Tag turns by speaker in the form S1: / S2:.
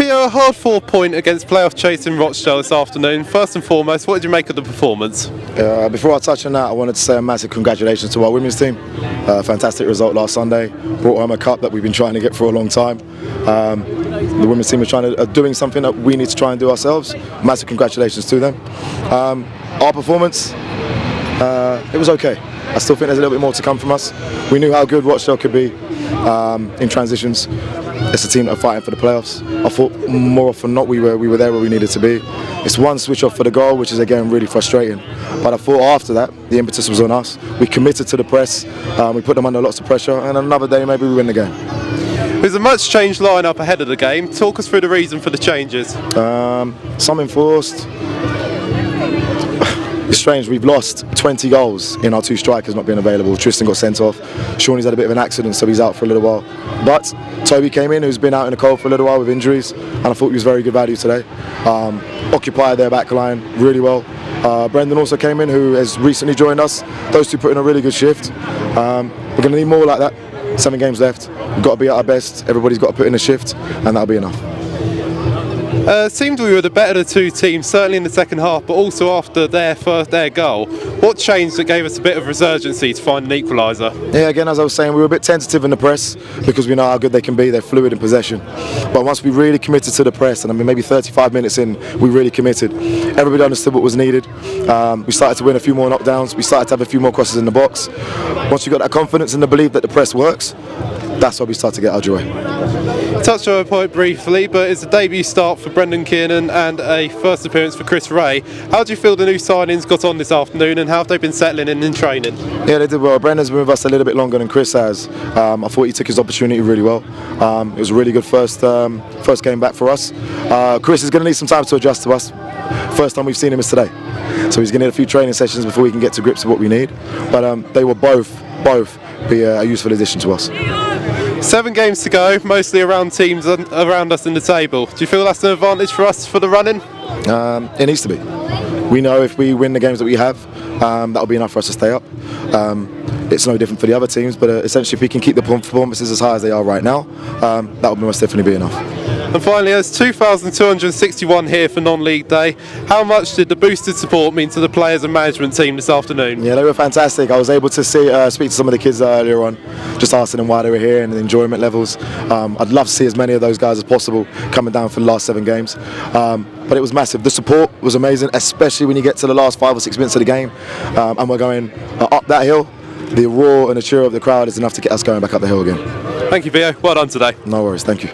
S1: Peter, a hard 4-point against playoff chasing Rochdale this afternoon. First and foremost, what did you make of the performance?
S2: Before I touch on that, I wanted to say a massive congratulations to our women's team. Fantastic result last Sunday. Brought home a cup that we've been trying to get for a long time. The women's team are doing something that we need to try and do ourselves. Massive congratulations to them. Our performance, it was okay. I still think there's a little bit more to come from us. We knew how good Rochdale could be in transitions. It's a team that are fighting for the playoffs. I thought more often than not we were there where we needed to be. It's one switch off for the goal, which is again really frustrating. But I thought after that, the impetus was on us. We committed to the press, we put them under lots of pressure, and another day maybe we win the game.
S1: There's a much changed line-up ahead of the game. Talk us through the reason for the changes.
S2: Some enforced. It's strange, we've lost 20 goals in our two strikers not being available. Tristan got sent off, Shawnee's had a bit of an accident so he's out for a little while. But Toby came in, who's been out in the cold for a little while with injuries, and I thought he was very good value today. Occupied their back line really well. Brendan also came in, who has recently joined us. Those two put in a really good shift. We're going to need more like that. 7 games left, we've got to be at our best, everybody's got to put in a shift, and that'll be enough.
S1: Seemed we were the better of the two teams, certainly in the second half, but also after their goal. What changed that gave us a bit of resurgency to find an equaliser?
S2: Yeah, again, as I was saying, we were a bit tentative in the press because we know how good they can be. They're fluid in possession. But once we really committed to the press, and I mean maybe 35 minutes in, we really committed. Everybody understood what was needed. We started to win a few more knockdowns. We started to have a few more crosses in the box. Once you got that confidence and the belief that the press works, that's where we start to get our joy.
S1: Touched on a point briefly, but it's a debut start for Brendan Kiernan and a first appearance for Chris Ray. How do you feel the new signings got on this afternoon, and how have they been settling in training?
S2: Yeah, they did well. Brendan's been with us a little bit longer than Chris has. I thought he took his opportunity really well. It was a really good first game back for us. Chris is going to need some time to adjust to us. First time we've seen him is today. So he's going to need a few training sessions before we can get to grips with what we need. But they will both be a useful addition to us.
S1: 7 games to go, mostly around teams around us in the table. Do you feel that's an advantage for us for the running?
S2: It needs to be. We know if we win the games that we have, that'll be enough for us to stay up. It's no different for the other teams, but essentially if we can keep the performances as high as they are right now, that will most definitely be enough.
S1: And finally, there's 2,261 here for non-league day. How much did the boosted support mean to the players and management team this afternoon?
S2: Yeah, they were fantastic. I was able to speak to some of the kids earlier on, just asking them why they were here and the enjoyment levels. I'd love to see as many of those guys as possible coming down for the last 7 games. But it was massive. The support was amazing, especially when you get to the last 5 or 6 minutes of the game and we're going up that hill. The roar and the cheer of the crowd is enough to get us going back up the hill again.
S1: Thank you, Theo. Well done today.
S2: No worries, thank you.